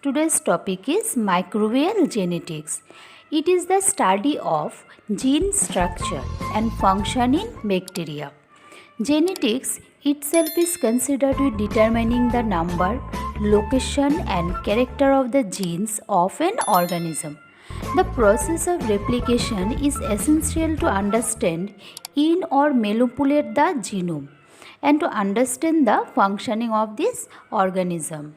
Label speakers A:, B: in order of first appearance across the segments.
A: Today's topic is microbial genetics. It is the study of gene structure and function in bacteria. Genetics itself is considered with determining the number, location, and character of the genes of an organism. The process of replication is essential to understand in or manipulate the genome and to understand the functioning of this organism.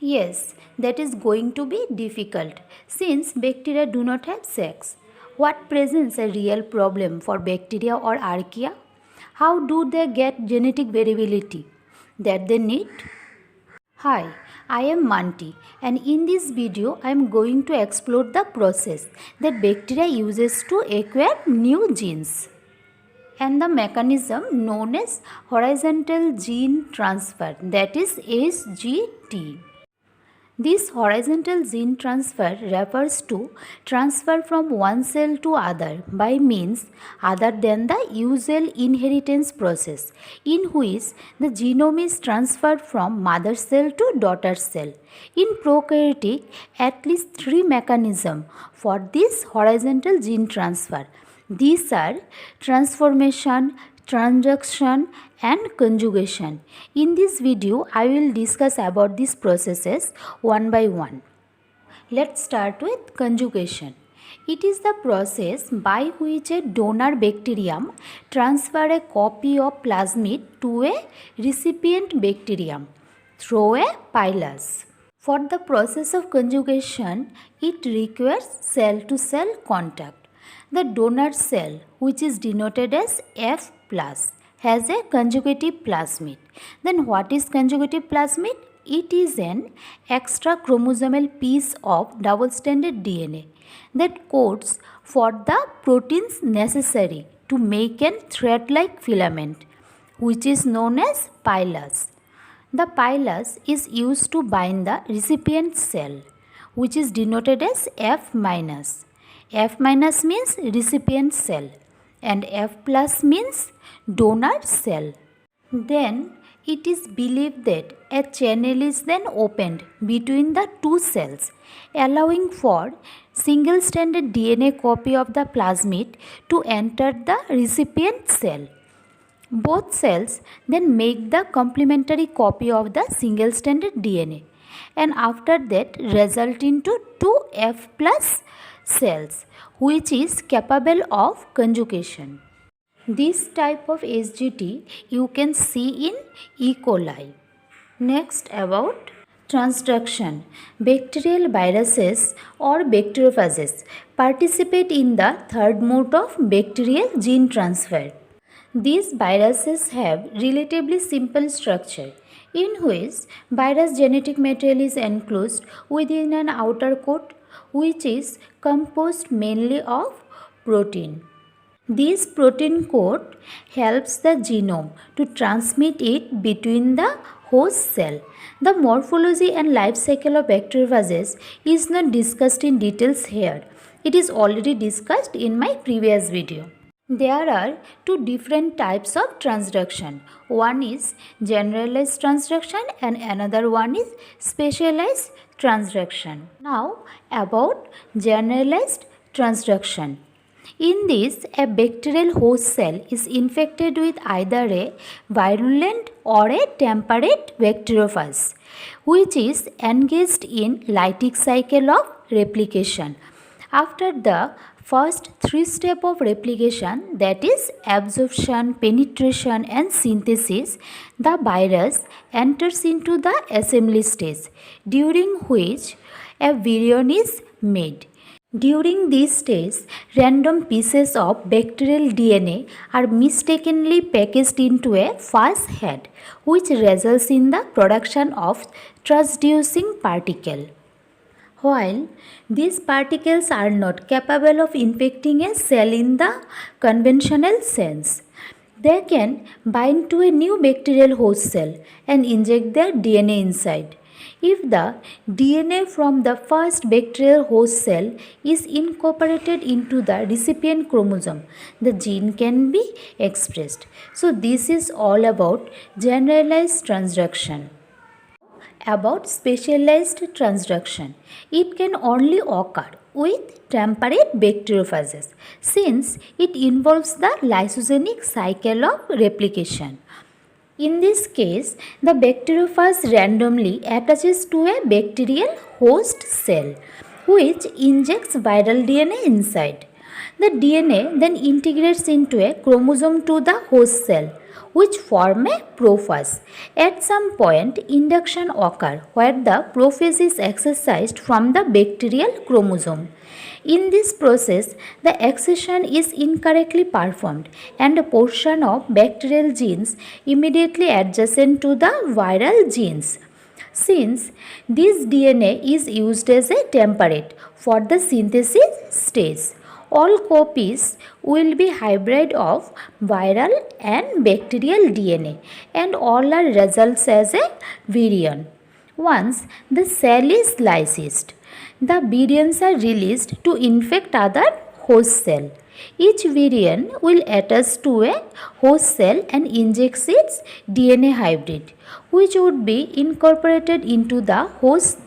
A: Yes, that is going to be difficult since bacteria do not have sex. What presents a real problem for bacteria or archaea? How do they get genetic variability that they need? Hi, I am Manti, and in this video I am going to explore the process that bacteria uses to acquire new genes and the mechanism known as horizontal gene transfer, that is HGT. This horizontal gene transfer refers to transfer from one cell to other by means other than the usual inheritance process, in which the genome is transferred from mother cell to daughter cell. In prokaryotic, at least three mechanisms for this horizontal gene transfer. These are transformation, transduction, and conjugation. In this video, I will discuss about these processes one by one. Let's start with conjugation. It is the process by which a donor bacterium transfers a copy of plasmid to a recipient bacterium through a pilus. For the process of conjugation, it requires cell-to-cell contact. The donor cell, which is denoted as F+, has a conjugative plasmid. Then what is conjugative plasmid? It is an extra chromosomal piece of double-stranded DNA that codes for the proteins necessary to make a thread-like filament, which is known as pilus. The pilus is used to bind the recipient cell, which is denoted as F-. F- means recipient cell and F+ means donor cell. Then it is believed that a channel is then opened between the two cells, allowing for single-stranded DNA copy of the plasmid to enter the recipient cell. Both cells then make the complementary copy of the single-stranded DNA, and after that result into two F+ cells, which is capable of conjugation. This type of HGT you can see in E. coli. Next, about transduction. Bacterial viruses or bacteriophages participate in the third mode of bacterial gene transfer. These viruses have relatively simple structure in which virus genetic material is enclosed within an outer coat which is composed mainly of protein. This protein coat helps the genome to transmit it between the host cell. The morphology and life cycle of bacteriophages is not discussed in details here. It is already discussed in my previous video. There are two different types of transduction. One is generalized transduction and another one is specialized transduction. Now about generalized transduction. In this, a bacterial host cell is infected with either a virulent or a temperate bacteriophage, which is engaged in lytic cycle of replication. After the first three steps of replication, that is absorption, penetration and synthesis, the virus enters into the assembly stage, during which a virion is made. During this stage, random pieces of bacterial DNA are mistakenly packaged into a phage head, which results in the production of transducing particle. While these particles are not capable of infecting a cell in the conventional sense, they can bind to a new bacterial host cell and inject their DNA inside. If the DNA from the first bacterial host cell is incorporated into the recipient chromosome, the gene can be expressed. So this is all about generalized transduction. about specialized transduction. It can only occur with temperate bacteriophages since it involves the lysogenic cycle of replication. In this case, the bacteriophage randomly attaches to a bacterial host cell which injects viral DNA inside. The DNA then integrates into a chromosome to the host cell which form a prophase. At some point, induction occurs where the prophase is excised from the bacterial chromosome. In this process, the excision is incorrectly performed and a portion of bacterial genes immediately adjacent to the viral genes. Since this DNA is used as a temperate for the synthesis stage, all copies will be hybrid of viral and bacterial DNA and all are results as a virion. Once the cell is lysed, the virions are released to infect other host cell. Each virion will attach to a host cell and injects its DNA hybrid, which would be incorporated into the host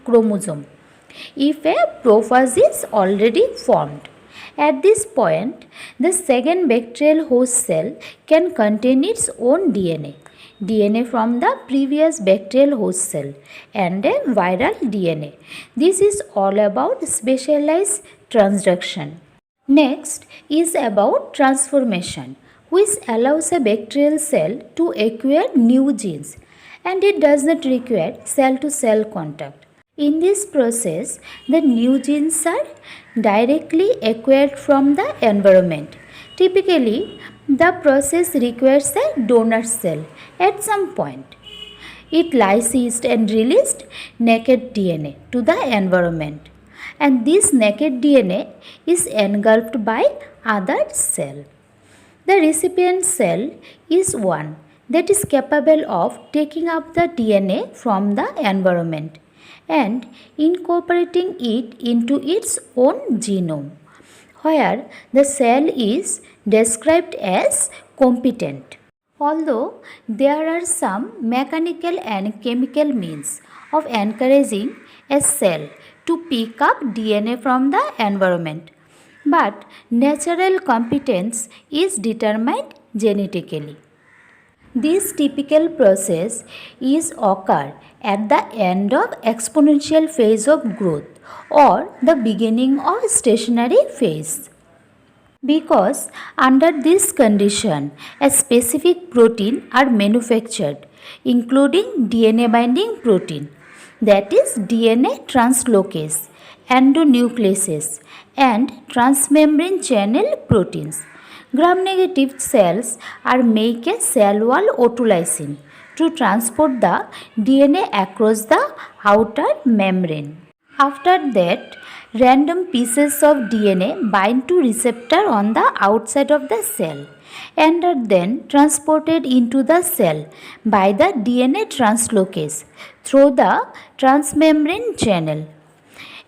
A: chromosome if a prophase is already formed. At this point, the second bacterial host cell can contain its own DNA from the previous bacterial host cell, and a viral DNA. This is all about specialized transduction. Next is about transformation, which allows a bacterial cell to acquire new genes, and it does not require cell-to-cell contact. In this process, the new genes are directly acquired from the environment. Typically, the process requires a donor cell at some point. It lyses and released naked DNA to the environment, and this naked DNA is engulfed by other cell. The recipient cell is one that is capable of taking up the DNA from the environment and incorporating it into its own genome, where the cell is described as competent. Although there are some mechanical and chemical means of encouraging a cell to pick up DNA from the environment, but natural competence is determined genetically. This typical process is occur at the end of exponential phase of growth or the beginning of stationary phase. Because under this condition, a specific protein are manufactured, including DNA binding protein, that is DNA translocase, endonucleases, and transmembrane channel proteins. Gram-negative cells are make a cell wall autolysin to transport the DNA across the outer membrane. After that, random pieces of DNA bind to receptor on the outside of the cell and are then transported into the cell by the DNA translocase through the transmembrane channel.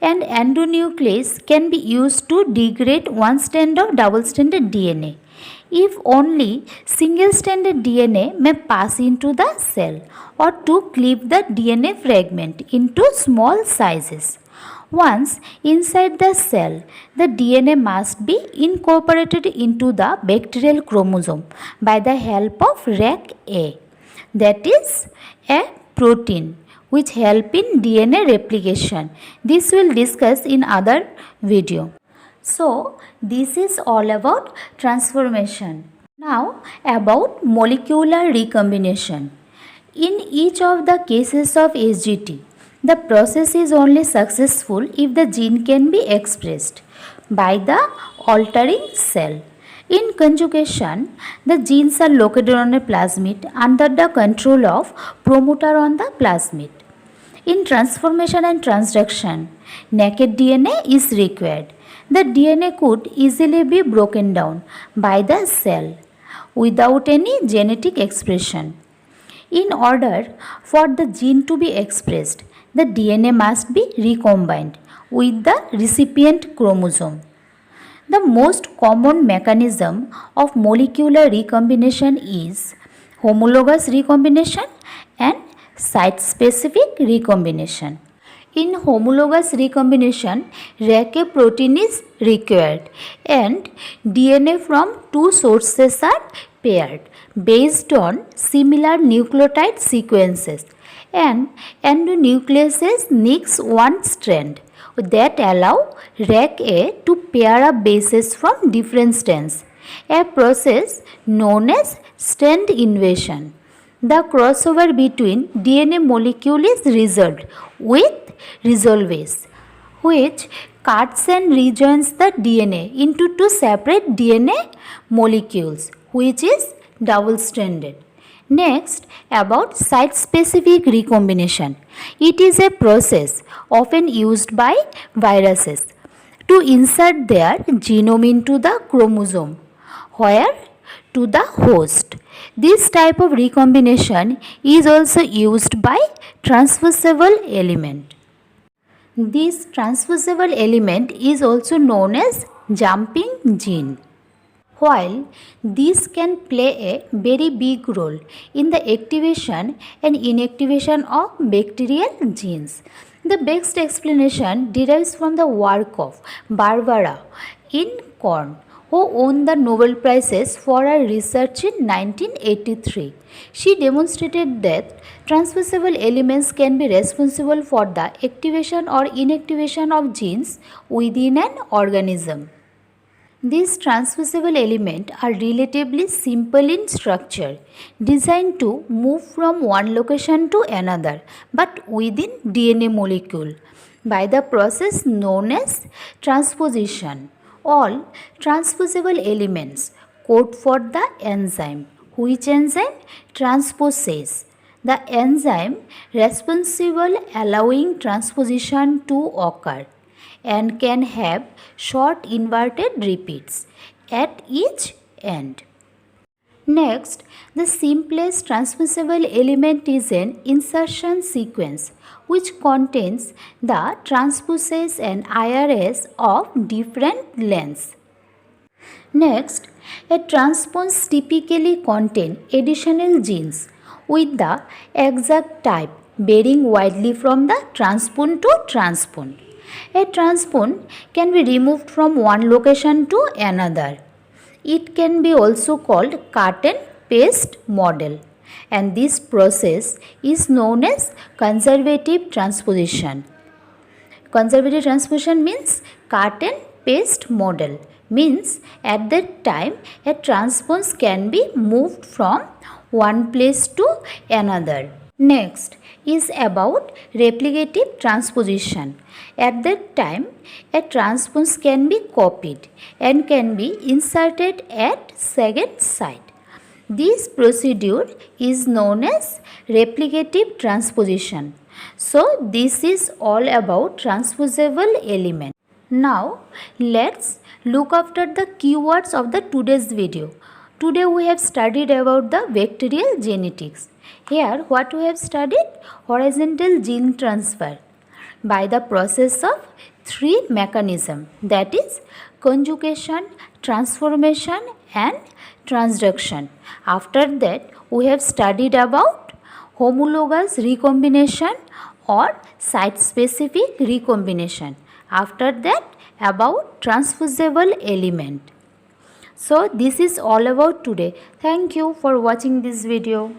A: And endonuclease can be used to degrade one strand of double-stranded DNA. If only single-stranded DNA may pass into the cell or to clip the DNA fragment into small sizes. Once inside the cell, the DNA must be incorporated into the bacterial chromosome by the help of RAC-A, that is a protein which help in DNA replication. This will discuss in other video. So this is all about transformation. Now about molecular recombination. In each of the cases of SGT, the process is only successful if the gene can be expressed by the altering cell. In conjugation, the genes are located on a plasmid under the control of promoter on the plasmid. In transformation and transduction, naked DNA is required. The DNA could easily be broken down by the cell without any genetic expression. In order for the gene to be expressed, the DNA must be recombined with the recipient chromosome. The most common mechanism of molecular recombination is homologous recombination and site-specific recombination. In homologous recombination, RAC protein is required and DNA from two sources are paired based on similar nucleotide sequences, and endonucleases needs one strand that allow RAC-A to pair up bases from different strands, a process known as strand invasion. The crossover between DNA molecule is resolved with resolvase, which cuts and rejoins the DNA into two separate DNA molecules, which is double-stranded. Next, about site-specific recombination. It is a process often used by viruses to insert their genome into the chromosome, where to the host. This type of recombination is also used by transposable element. This transposable element is also known as jumping gene. While this can play a very big role in the activation and inactivation of bacterial genes, the best explanation derives from the work of Barbara Corn, who won the Nobel Prizes for her research in 1983. She demonstrated that transposable elements can be responsible for the activation or inactivation of genes within an organism. These transposable elements are relatively simple in structure, designed to move from one location to another, but within DNA molecule, by the process known as transposition. All transposable elements code for the enzyme. Which enzyme? Transposase. The enzyme responsible allowing transposition to occur and can have short inverted repeats at each end. Next, the simplest transposable element is an insertion sequence which contains the transposase and IRS of different lengths. Next, a transpose typically contains additional genes with the exact type varying widely from the transpone to transpone. A transpone can be removed from one location to another. It can be also called cut and paste model, and this process is known as conservative transposition. Conservative transposition means cut and paste model, means at that time a transpose can be moved from one place to another. Next is about replicative transposition. At that time, a transpose can be copied and can be inserted at second site. This procedure is known as replicative transposition. So, this is all about transposable element. Now, let's look after the keywords of the today's video. Today we have studied about the bacterial genetics. Here what we have studied? Horizontal gene transfer by the process of three mechanisms, that is conjugation, transformation and transduction. After that we have studied about homologous recombination or site-specific recombination. After that about transposable element. So this is all about today. Thank you for watching this video.